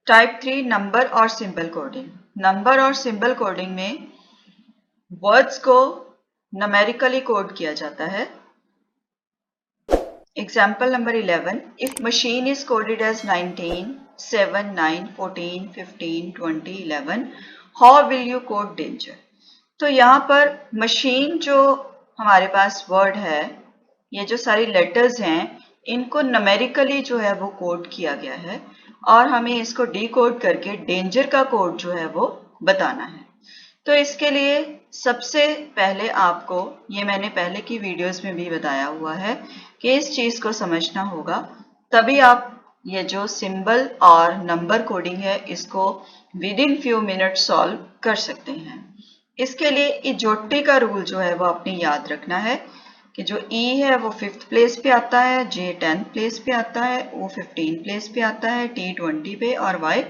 Type 3 number और symbol coding. Number और symbol coding में वर्ड्स को न्यूमेरिकली कोड किया जाता है। Example number 11, if machine is coded as 19, 7, 9, 14, 15, 20, 11, how will you code danger. तो यहाँ पर मशीन जो हमारे पास वर्ड है, ये जो सारी लेटर्स हैं, इनको न्यूमेरिकली जो है वो कोड किया गया है और हमें इसको डीकोड करके डेंजर का कोड जो है वो बताना है। तो इसके लिए सबसे पहले आपको, ये मैंने पहले की वीडियोस में भी बताया हुआ है कि इस चीज को समझना होगा, तभी आप ये जो सिंबल और नंबर कोडिंग है इसको with in few minute solve कर सकते हैं। इसके लिए इजोटी का रूल जो है वो आपने याद रखना है कि जो ई है वो 5th प्लेस पे आता है, जे 10th प्लेस पे आता है, ओ 15 प्लेस पे आता है, टी 20 पे और वाई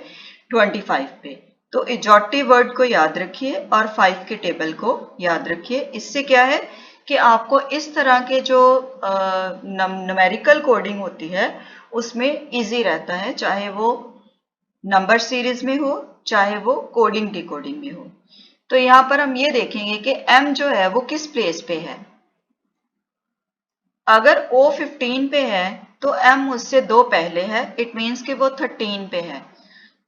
25 पे। तो इजोटी वर्ड को याद रखिए और 5 के टेबल को याद रखिए। इससे क्या है कि आपको इस तरह के जो न्यूमेरिकल कोडिंग होती है उसमें इजी रहता है, चाहे वो नंबर सीरीज में हो चाहे वो कोडिंग डिकोडिंग में हो। तो यहां पर हम ये देखेंगे कि m जो है वो किस प्लेस पे है। अगर O 15 पे है तो M उससे 2 पहले है, इट मीन्स कि वो 13 पे है।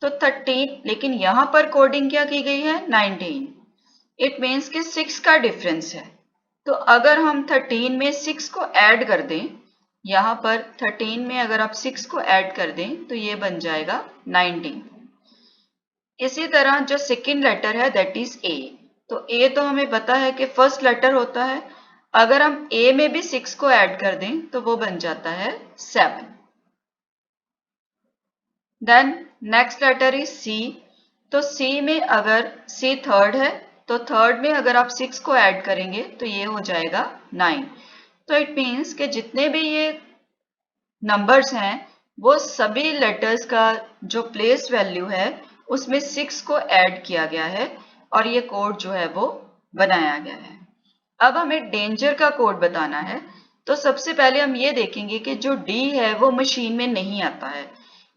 तो 13, लेकिन यहां पर कोडिंग क्या की गई है 19, इट मीन्स कि 6 का डिफरेंस है। तो अगर हम 13 में 6 को ऐड कर दें, यहां पर 13 में अगर आप 6 को ऐड कर दें तो ये बन जाएगा 19। इसी तरह जो सेकेंड लेटर है दैट इज ए। तो ए तो हमें पता है कि फर्स्ट लेटर होता है, अगर हम ए में भी 6 को ऐड कर दें तो वो बन जाता है 7। Then next letter is C. तो सी में अगर सी थर्ड है तो थर्ड में अगर आप 6 को ऐड करेंगे तो ये हो जाएगा 9। तो इट मीन्स कि जितने भी ये नंबर्स हैं वो सभी लेटर्स का जो प्लेस वैल्यू है उसमें 6 को ऐड किया गया है और ये कोड जो है वो बनाया गया है। अब हमें डेंजर का कोड बताना है। तो सबसे पहले हम ये देखेंगे कि जो D है वो मशीन में नहीं आता है।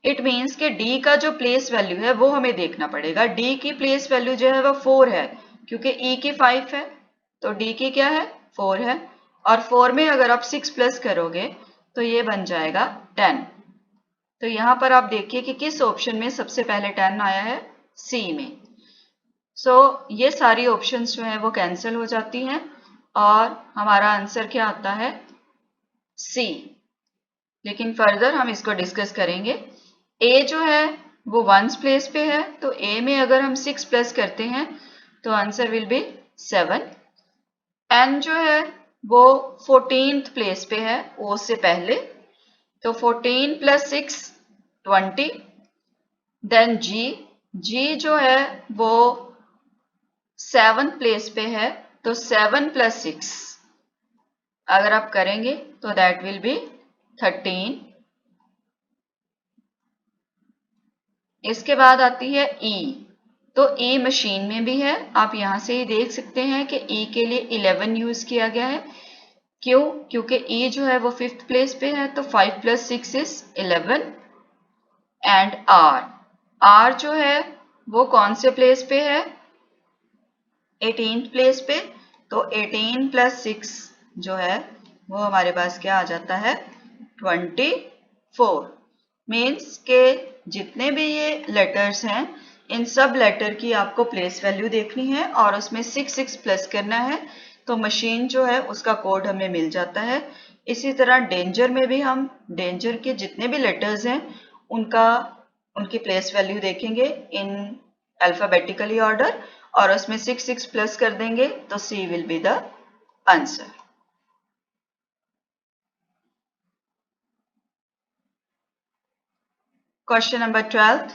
इट मीन्स कि D का जो प्लेस वैल्यू है वो हमें देखना पड़ेगा। D की प्लेस वैल्यू जो है वो 4 है, क्योंकि E की 5 है तो D की क्या है 4 है, और 4 में अगर आप 6 प्लस करोगे तो ये बन जाएगा 10। तो यहां पर आप देखिए कि किस ऑप्शन में सबसे पहले 10 आया है, सी में। सो ये सारी ऑप्शंस जो है वो कैंसिल हो जाती हैं और हमारा आंसर क्या आता है सी। लेकिन फर्दर हम इसको डिस्कस करेंगे। ए जो है वो 1st प्लेस पे है, तो ए में अगर हम 6 प्लस करते हैं तो आंसर विल बी 7। एन जो है वो 14th प्लेस पे है ओ से पहले, तो 14 प्लस 6 20। देन जी जो है वो 7th प्लेस पे है, तो 7 प्लस 6 अगर आप करेंगे तो दैट विल बी 13। इसके बाद आती है ई। तो ई मशीन में भी है, आप यहां से ही देख सकते हैं कि ई के लिए 11 यूज किया गया है। क्यों? क्योंकि ई जो है वो 5th प्लेस पे है, तो 5 प्लस 6 इज 11। एंड आर जो है वो कौन से प्लेस पे है 18th प्लेस पे, तो 18 प्लस 6 जो है वो हमारे पास क्या आ जाता है 24। मीन्स के जितने भी ये लेटर्स हैं इन सब लेटर की आपको प्लेस वैल्यू देखनी है और उसमें 6 प्लस करना है, तो मशीन जो है उसका कोड हमें मिल जाता है। इसी तरह डेंजर में भी हम डेंजर के जितने भी लेटर्स हैं उनकी प्लेस वैल्यू देखेंगे इन अल्फाबेटिकली ऑर्डर और उसमें 6 प्लस कर देंगे तो C will be the answer. Question number 12।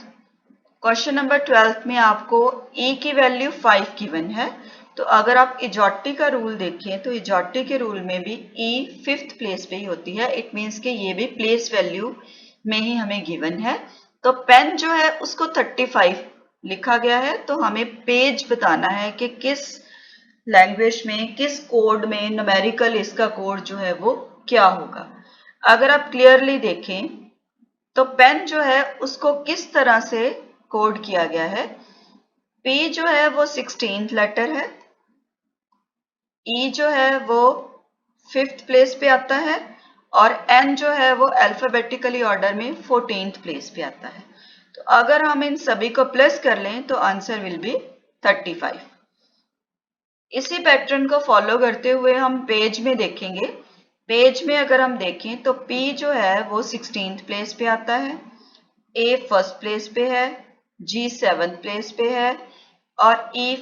Question number 12 में आपको E की वैल्यू 5 गिवन है। तो अगर आप इजोटी का रूल देखें तो इजोटी के रूल में भी E 5th प्लेस पे ही होती है, इट मीन्स कि ये भी प्लेस वैल्यू में ही हमें गिवन है। तो पेन जो है उसको 35 लिखा गया है, तो हमें पेज बताना है कि किस लैंग्वेज में किस कोड में न्यूमेरिकल इसका कोड जो है वो क्या होगा। अगर आप क्लियरली देखें तो पेन जो है उसको किस तरह से कोड किया गया है। P जो है वो 16th लेटर है, E जो है वो 5th प्लेस पे आता है और N जो है वो अल्फाबेटिकली ऑर्डर में 14th प्लेस पे आता है। तो अगर हम इन सभी को प्लस कर लें तो आंसर विल बी 35। इसी पैटर्न को फॉलो करते हुए हम पेज में देखेंगे। पेज में अगर हम देखें तो P जो है वो 16th प्लेस पे आता है, A फर्स्ट प्लेस पे है, G 7th प्लेस पे है और E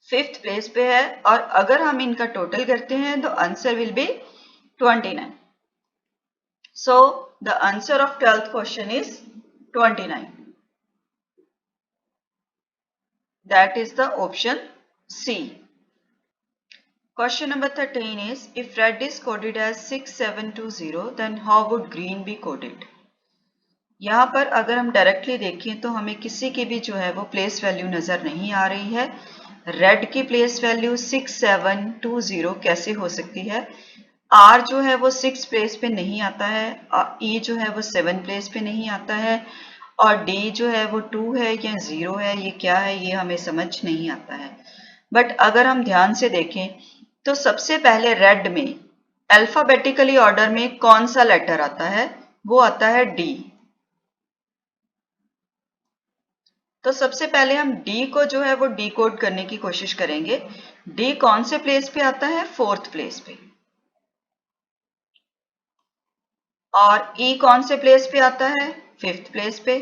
5th प्लेस पे है। और अगर हम इनका टोटल करते हैं तो answer will B 29। So the answer of 12th question is 29. That is the option C. Question number 13 is, if red is coded as 6720, then how would green be coded? यहाँ पर अगर हम डायरेक्टली देखें तो हमें किसी की भी जो है वो प्लेस वैल्यू नज़र नहीं आ रही है। रेड की प्लेस वैल्यू 6720 कैसे हो सकती है? R जो है वो 6 प्लेस पे नहीं आता है और E जो है वो 7 प्लेस पे नहीं आता है और D जो है वो 2 है या 0 है, ये क्या है ये हमें समझ नहीं आता है। बट अगर हम ध्यान से देखें तो सबसे पहले रेड में अल्फाबेटिकली ऑर्डर में कौन सा लेटर आता है? वो आता है D। तो सबसे पहले हम D को जो है वो डिकोड करने की कोशिश करेंगे। D कौन से प्लेस पे आता है? 4th प्लेस पे। और E कौन से प्लेस पे आता है? 5th प्लेस पे।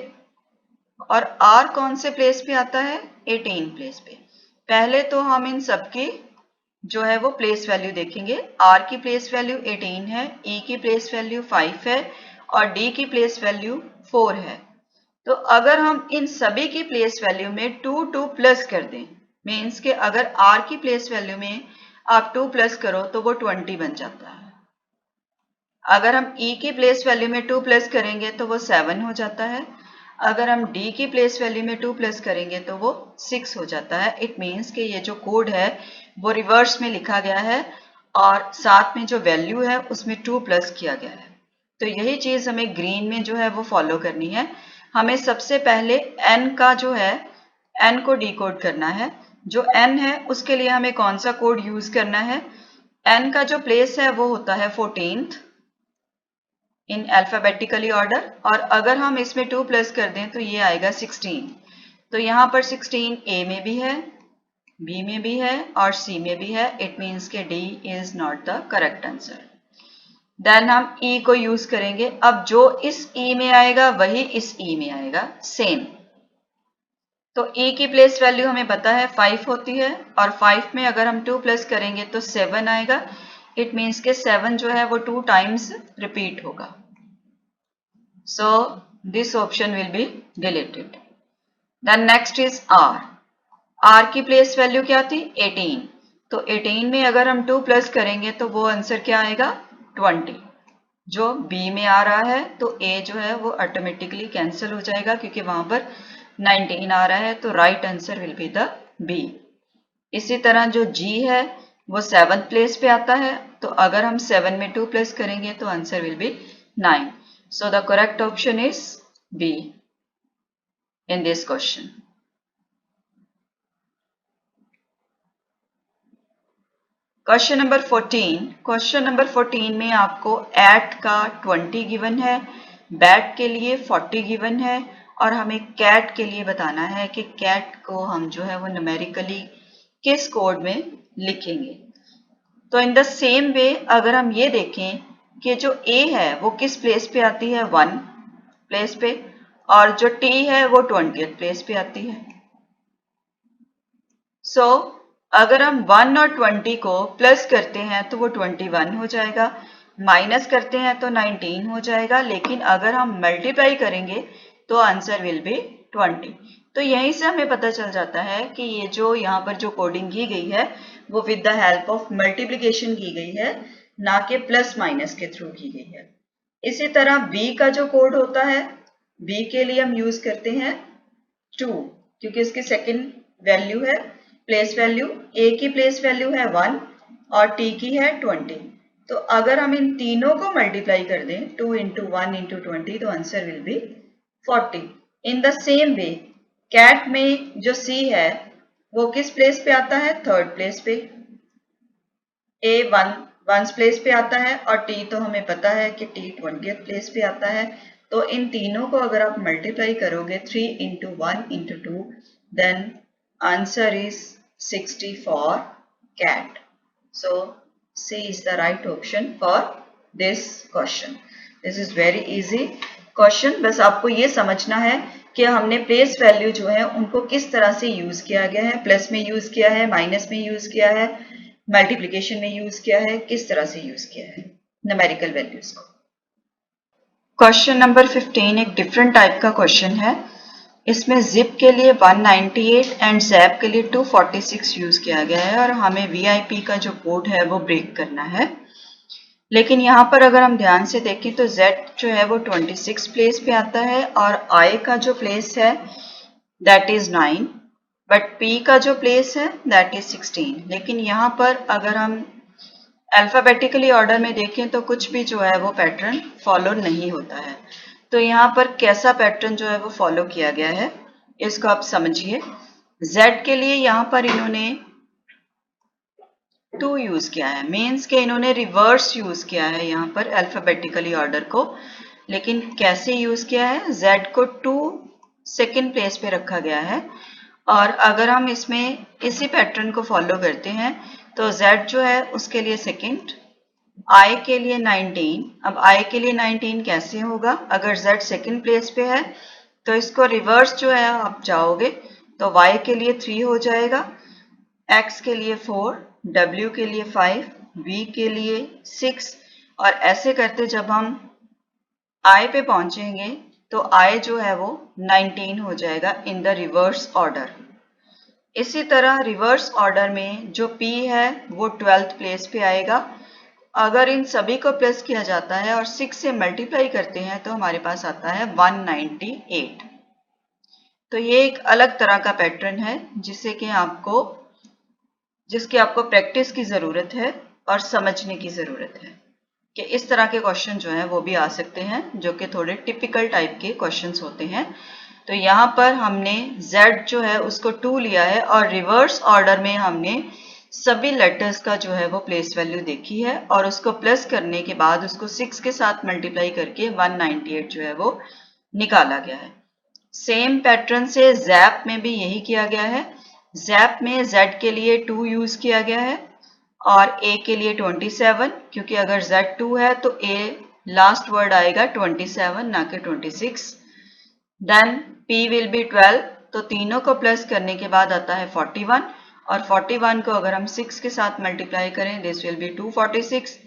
और R कौन से प्लेस पे आता है? 18 प्लेस पे। पहले तो हम इन सब की जो है वो प्लेस वैल्यू देखेंगे। R की प्लेस वैल्यू 18 है, E की प्लेस वैल्यू 5 है और D की प्लेस वैल्यू 4 है। तो अगर हम इन सभी की प्लेस वैल्यू में 2 प्लस कर दें, मीन्स के अगर R की प्लेस वैल्यू में आप 2 प्लस करो तो वो 20 बन जाता है। अगर हम E की प्लेस वैल्यू में 2 प्लस करेंगे तो वो 7 हो जाता है। अगर हम D की प्लेस वैल्यू में 2 प्लस करेंगे तो वो 6 हो जाता है। इट मीन्स कि ये जो कोड है वो रिवर्स में लिखा गया है और साथ में जो वैल्यू है उसमें 2 प्लस किया गया है। तो यही चीज़ हमें ग्रीन में जो है वो फॉलो करनी है। हमें सबसे पहले N का जो है N को डिकोड करना है। जो N है उसके लिए हमें कौन सा कोड यूज करना है? N का जो प्लेस है वो होता है 14th इन अल्फाबेटिकली ऑर्डर और अगर हम इसमें 2 प्लस कर दें तो ये आएगा 16। तो यहाँ पर 16 A में भी है, B में भी है और C में भी है। इट मीन्स के D is not the correct answer. Then हम E को यूज करेंगे। अब जो इस E में आएगा वही इस E में आएगा, सेम। तो E की प्लेस वैल्यू हमें पता है 5 होती है और 5 में अगर हम 2 प्लस करेंगे तो 7 आएगा। इट मीन्स के 7 जो है वो 2 टाइम्स रिपीट होगा। So this option will be deleted. Then next is R. R की प्लेस वैल्यू क्या थी? 18। तो 18 में अगर हम 2 प्लस करेंगे तो वो आंसर क्या आएगा? 20। जो B में आ रहा है तो A जो है वो ऑटोमेटिकली कैंसिल हो जाएगा क्योंकि वहां पर 19 आ रहा है। तो right answer will be the B। इसी तरह जो G है वो 7th प्लेस पे आता है। तो अगर हम 7 में 2 प्लस करेंगे तो answer will be 9। So the correct option is B in this question. Question number 14. Question number 14 में आपको at का 20 गिवन है, bat के लिए 40 गिवन है और हमें cat के लिए बताना है कि cat को हम जो है वो न्यूमेरिकली किस कोड में लिखेंगे। तो इन द सेम वे अगर हम ये देखें कि जो A है वो किस प्लेस पे आती है? 1 प्लेस पे और जो T है वो 20th प्लेस पे आती है। सो अगर हम 1 और 20 को प्लस करते हैं तो वो 21 हो जाएगा, माइनस करते हैं तो 19 हो जाएगा, लेकिन अगर हम मल्टीप्लाई करेंगे तो आंसर विल बी 20। तो यहीं से हमें पता चल जाता है कि ये जो यहाँ पर जो कोडिंग की गई है वो with the help of multiplication की गई है, ना कि प्लस माइनस के थ्रू की गई है। इसी तरह B का जो कोड होता है, B के लिए हम यूज करते हैं 2 क्योंकि इसकी सेकंड वैल्यू है प्लेस वैल्यू। A की प्लेस वैल्यू है 1 और T की है 20। तो अगर हम इन तीनों को मल्टीप्लाई कर दें 2 इंटू 1 इंटू 20 तो answer will be 40। In the same way cat में जो सी है वो किस प्लेस पे आता है? थर्ड प्लेस पे। ए वंस प्लेस पे आता है और टी तो हमें पता है कि टी 20th प्लेस पे आता है। तो इन तीनों को अगर आप मल्टीप्लाई करोगे 3 into 1 into 2 then answer is 60 for cat. So C is the right option for this question. This is very easy question. बस आपको ये समझना है कि हमने प्लेस वैल्यू जो है उनको किस तरह से यूज किया गया है, प्लस में यूज किया है, माइनस में यूज किया है, मल्टीप्लिकेशन में यूज किया है, किस तरह से यूज किया है न्यूमेरिकल वैल्यूज को। क्वेश्चन नंबर 15 एक डिफरेंट टाइप का क्वेश्चन है। इसमें जिप के लिए 198 एंड जैप के लिए 246 यूज किया गया है और हमें VIP का जो कोड है वो ब्रेक करना है। लेकिन यहाँ पर अगर हम ध्यान से देखें तो Z जो है वो 26 प्लेस पे आता है और I का जो प्लेस है दैट इज 9, बट P का जो प्लेस है दैट इज 16। लेकिन यहाँ पर अगर हम अल्फाबेटिकली ऑर्डर में देखें तो कुछ भी जो है वो पैटर्न फॉलो नहीं होता है। तो यहाँ पर कैसा पैटर्न जो है वो फॉलो किया गया है इसको आप समझिए। Z के लिए यहाँ पर इन्होंने 2 यूज किया है, मीन्स के इन्होंने रिवर्स यूज किया है यहाँ पर अल्फाबेटिकली ऑर्डर को। लेकिन कैसे यूज किया है? Z को 2 सेकेंड प्लेस पे रखा गया है और अगर हम इसमें इसी पैटर्न को फॉलो करते हैं तो Z जो है उसके लिए सेकेंड, I के लिए 19। अब I के लिए 19 कैसे होगा? अगर Z सेकेंड प्लेस पे है तो इसको रिवर्स जो है आप जाओगे तो Y के लिए 3 हो जाएगा, X के लिए 4, W के लिए 5, V के लिए 6 और ऐसे करते जब हम I पे पहुंचेंगे तो I जो है वो 19 हो जाएगा इन द रिवर्स ऑर्डर। इसी तरह रिवर्स ऑर्डर में जो P है वो 12th प्लेस पे आएगा। अगर इन सभी को प्लस किया जाता है और 6 से मल्टीप्लाई करते हैं तो हमारे पास आता है 198। तो ये एक अलग तरह का पैटर्न है जिसकी आपको प्रैक्टिस की ज़रूरत है और समझने की ज़रूरत है कि इस तरह के क्वेश्चन जो हैं वो भी आ सकते हैं जो कि थोड़े टिपिकल टाइप के क्वेश्चंस होते हैं। तो यहाँ पर हमने Z जो है उसको 2 लिया है और रिवर्स ऑर्डर में हमने सभी लेटर्स का जो है वो प्लेस वैल्यू देखी है और उसको प्लस करने के बाद उसको 6 के साथ मल्टीप्लाई करके 198 जो है वो निकाला गया है। सेम पैटर्न से जैप में भी यही किया गया है। जैप में Z के लिए 2 यूज किया गया है और A के लिए 27, क्योंकि अगर Z 2 है तो A लास्ट वर्ड आएगा 27 ना कि 26। देन P विल बी 12, तो तीनों को प्लस करने के बाद आता है 41 और 41 को अगर हम 6 के साथ मल्टीप्लाई करें this will be 246।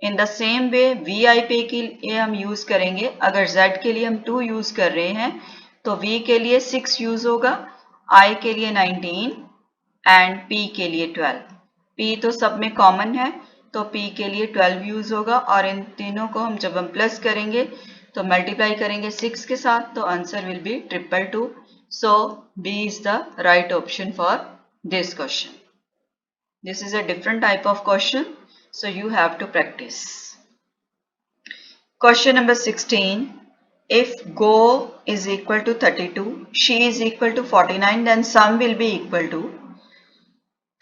In the same way VIP के लिए हम यूज करेंगे। अगर Z के लिए हम 2 यूज कर रहे हैं तो V के लिए 6 यूज होगा, I के लिए 19 एंड P के लिए 12। P तो सब में कॉमन है तो P के लिए 12 यूज होगा और इन तीनों को हम जब हम प्लस करेंगे तो मल्टीप्लाई करेंगे 6 के साथ तो answer will B 222। So B is the right option for this question. This is a different type of question, so you have to practice. Question number 16. If go is equal to 32, she is equal to 49, then sum will be equal to.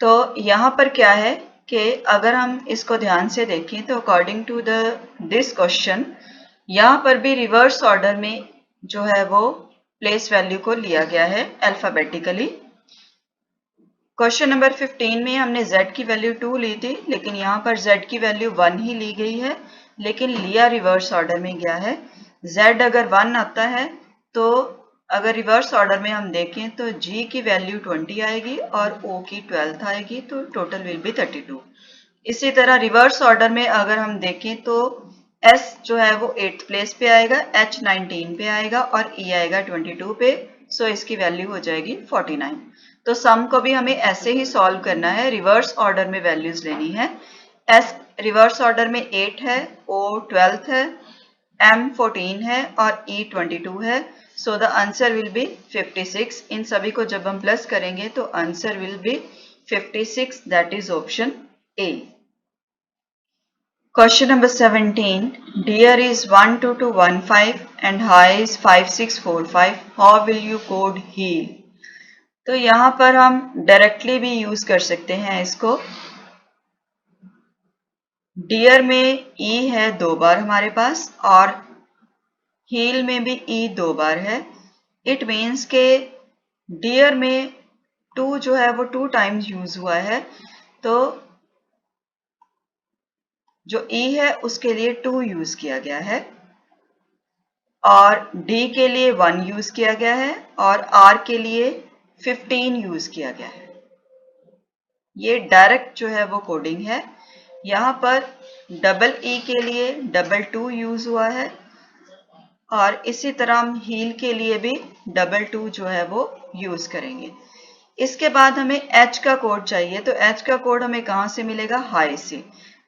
तो यहाँ पर क्या है कि अगर हम इसको ध्यान से देखें तो अकॉर्डिंग टू दिस क्वेश्चन यहाँ पर भी रिवर्स ऑर्डर में जो है वो प्लेस वैल्यू को लिया गया है अल्फाबेटिकली। क्वेश्चन नंबर 15 में हमने Z की वैल्यू 2 ली थी लेकिन यहाँ पर Z की वैल्यू 1 ही ली गई है, लेकिन लिया रिवर्स ऑर्डर में गया है। Z अगर 1 आता है तो अगर रिवर्स ऑर्डर में हम देखें तो G की वैल्यू 20 आएगी और O की 12 आएगी तो टोटल विल बी 32। इसी तरह रिवर्स ऑर्डर में अगर हम देखें तो S जो है वो 8th प्लेस पे आएगा, H 19 पे आएगा और E आएगा 22 पे। सो इसकी वैल्यू हो जाएगी 49। तो सम को भी हमें ऐसे ही सॉल्व करना है, रिवर्स ऑर्डर में वैल्यूज लेनी है। S रिवर्स ऑर्डर में 8 है, O 12 है, M 14 है और E 22 है। So the answer will B 56। इन सभी को जब हम प्लस करेंगे तो answer will B 56, that is option A। Question number 17. Dear is 12215 and high is 5645. How will you code heal? तो यहाँ पर हम डायरेक्टली भी यूज कर सकते हैं इसको. डियर में ई है 2 बार हमारे पास और हील में भी ई 2 बार है. इट मीन्स के डियर में 2 जो है वो 2 टाइम्स यूज हुआ है, तो जो ई है उसके लिए 2 यूज किया गया है और डी के लिए 1 यूज किया गया है और आर के लिए 15 यूज किया गया है. ये डायरेक्ट जो है वो कोडिंग है. यहाँ पर डबल ई के लिए 2 यूज हुआ है और इसी तरह हम हील के लिए भी 2 जो है वो यूज करेंगे. इसके बाद हमें एच का कोड चाहिए, तो एच का कोड हमें कहाँ से मिलेगा? हाई से.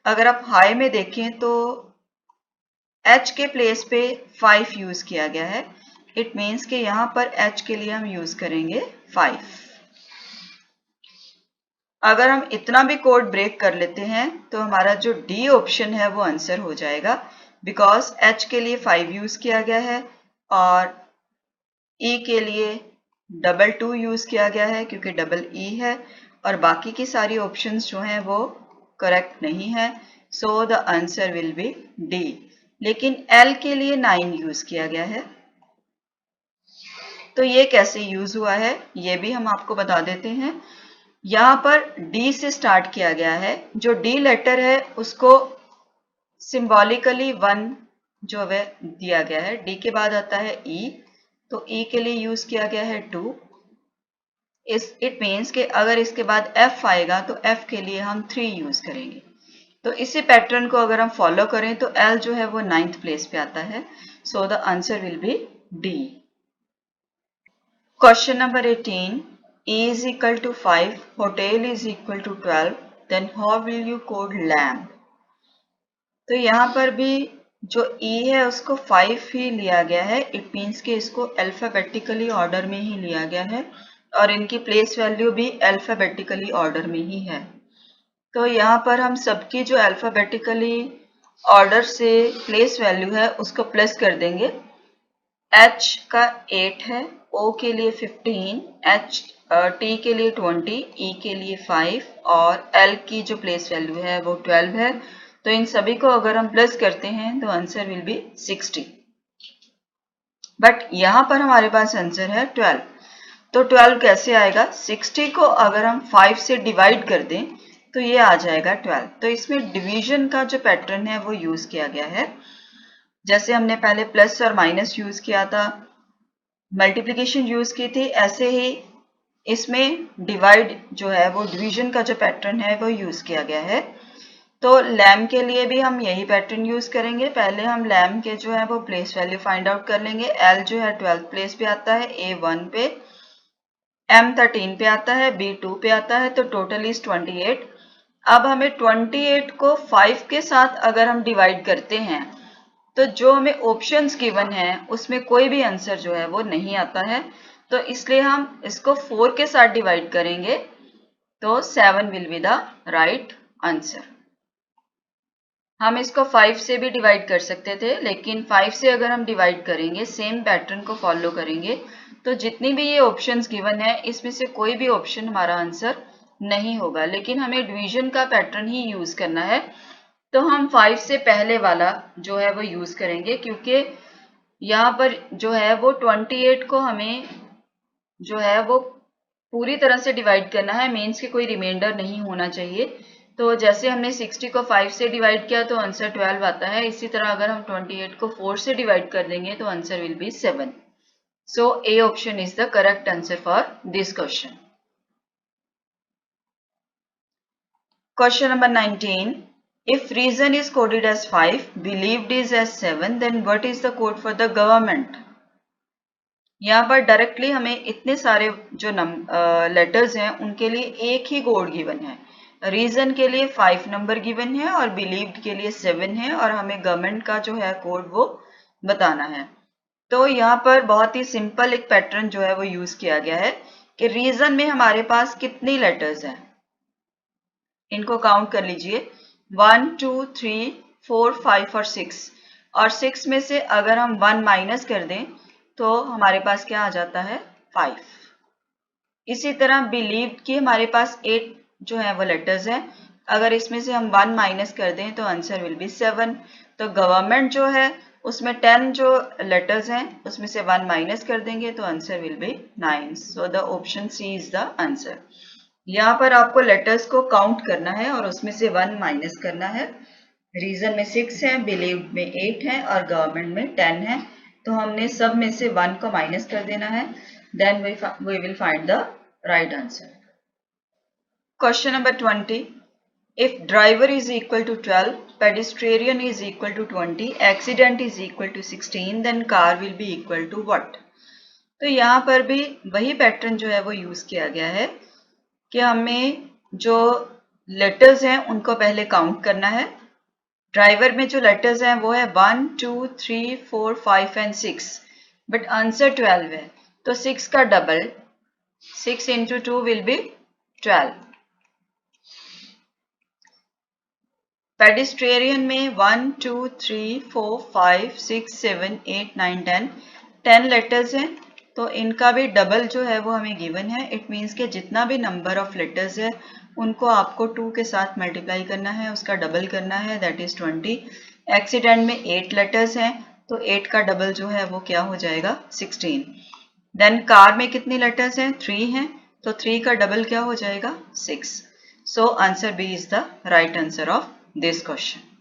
अगर आप हाई में देखें तो एच के प्लेस पे 5 यूज किया गया है. इट मीन्स कि यहां पर एच के लिए हम यूज करेंगे 5. अगर हम इतना भी कोड ब्रेक कर लेते हैं तो हमारा जो डी ऑप्शन है वो आंसर हो जाएगा, बिकॉज एच के लिए 5 यूज किया गया है और ई के लिए 2 यूज किया गया है क्योंकि डबल ई है और बाकी की सारी ऑप्शंस जो हैं वो करेक्ट नहीं है. So the answer will B D. लेकिन एल के लिए 9 यूज किया गया है, तो ये कैसे यूज हुआ है ये भी हम आपको बता देते हैं. यहां पर डी से स्टार्ट किया गया है. जो डी लेटर है उसको सिंबॉलिकली 1 जो है दिया गया है. डी के बाद आता है ई, तो ई के लिए यूज किया गया है 2. इट मीन्स कि अगर इसके बाद एफ आएगा तो एफ के लिए हम 3 यूज करेंगे. तो इसी पैटर्न को अगर हम फॉलो करें तो एल जो है वो 9th प्लेस पे आता है. So the answer will B D. Question number 18. E is equal to 5, hotel is equal to 12, then how will you code lamb? तो यहाँ पर भी जो E है उसको 5 ही लिया गया है. इट मीन्स कि इसको अल्फाबेटिकली ऑर्डर में ही लिया गया है और इनकी प्लेस वैल्यू भी अल्फाबेटिकली ऑर्डर में ही है. तो यहाँ पर हम सबकी जो अल्फाबेटिकली ऑर्डर से प्लेस वैल्यू है उसको प्लस कर देंगे. H का 8 है, O के लिए 15, T के लिए 20, E के लिए 5 और L की जो प्लेस वैल्यू है वो 12 है. तो इन सभी को अगर हम प्लस करते हैं तो आंसर विल बी 60. बट यहाँ पर हमारे पास आंसर है 12. तो 12 कैसे आएगा? 60 को अगर हम 5 से डिवाइड कर दें तो ये आ जाएगा 12. तो इसमें डिवीजन का जो पैटर्न है वो यूज किया गया है. जैसे हमने पहले प्लस और माइनस यूज किया था, मल्टीप्लिकेशन यूज की थी, ऐसे ही इसमें डिवाइड जो है वो डिवीजन का जो पैटर्न है वो यूज किया गया है. तो लैम के लिए भी हम यही पैटर्न यूज करेंगे. पहले हम लैम के जो है वो प्लेस वैल्यू फाइंड आउट कर लेंगे. एल जो है 12th प्लेस पे आता है, ए 1 पे, एम 13 पे आता है, बी 2 पे आता है, तो टोटल इज 28. अब हमें 28 को 5 के साथ अगर हम डिवाइड करते हैं तो जो हमें ऑप्शंस गिवन है उसमें कोई भी आंसर जो है वो नहीं आता है. तो इसलिए हम इसको 4 के साथ डिवाइड करेंगे तो 7 will be the right answer. हम इसको 5 से भी डिवाइड कर सकते थे, लेकिन 5 से अगर हम डिवाइड करेंगे, सेम पैटर्न को फॉलो करेंगे, तो जितनी भी ये ऑप्शंस गिवन है इसमें से कोई भी ऑप्शन हमारा आंसर नहीं होगा. लेकिन हमें डिवीजन का पैटर्न ही यूज करना है, तो हम 5 से पहले वाला जो है वो यूज करेंगे क्योंकि यहाँ पर जो है वो 28 को हमें जो है वो पूरी तरह से डिवाइड करना है. मीन्स कि कोई रिमाइंडर नहीं होना चाहिए. तो जैसे हमने 60 को 5 से डिवाइड किया तो आंसर 12 आता है. इसी तरह अगर हम 28 को 4 से डिवाइड कर देंगे तो answer will B 7. So A option is the correct answer for this question. Question number 19. If reason is coded as 5, believed is as 7, then what is the code for the government? यहाँ पर directly हमें इतने सारे जो letters हैं उनके लिए एक ही कोड गिवन है. रीजन के लिए 5 नंबर गिवन है और बिलीव्ड के लिए 7 है और हमें गवर्नमेंट का जो है कोड वो बताना है. तो यहाँ पर बहुत ही सिंपल एक पैटर्न जो है वो यूज किया गया है कि रीजन में हमारे पास कितनी लेटर्स हैं, इनको काउंट कर लीजिए. 1 2 3 4, 5 और 6, और 6 में से अगर हम 1 माइनस कर दें तो हमारे पास क्या आ जाता है 5। इसी तरह बिलीव कि हमारे पास 8 जो है वो लेटर्स हैं, अगर इसमें से हम 1 माइनस कर दें तो आंसर विल बी 7। तो गवर्नमेंट जो है उसमें 10 जो लेटर्स हैं उसमें से 1 माइनस कर देंगे तो answer will be 9। So the option C is the answer. यहाँ पर आपको लेटर्स को काउंट करना है और उसमें से 1 माइनस करना है। रीजन में 6 है, बिलीव में 8 है और गवर्नमेंट में 10 है, तो हमने सब में से 1 को माइनस कर देना है, then we will find the right answer. Question number 20, if driver is equal to 12, pedestrian is equal to 20, accident is equal to 16, then car will be equal to what? तो यहाँ पर भी वही पैटर्न जो है वो यूज किया गया है कि हमें जो लेटर्स हैं उनको पहले काउंट करना है। ड्राइवर में जो लेटर्स हैं वो है 1, 2, 3, 4, 5 एंड 6, बट आंसर 12 है, तो 6 का डबल 6 इंटू 2 विल बी 12। पेडिस्ट्रेरियन में 1, 2, 3, 4, 5, 6, 7, 8, 9, 10 लेटर्स हैं, तो इनका भी डबल जो है वो हमें गिवन है। इट मीन्स कि जितना भी नंबर ऑफ लेटर्स है उनको आपको 2 के साथ मल्टीप्लाई करना है, उसका डबल करना है, दैट इज 20। एक्सीडेंट में 8 लेटर्स हैं, तो 8 का डबल जो है वो क्या हो जाएगा 16। देन कार में कितनी लेटर्स हैं 3 हैं, तो 3 का डबल क्या हो जाएगा 6। So answer B is the right answer of this question.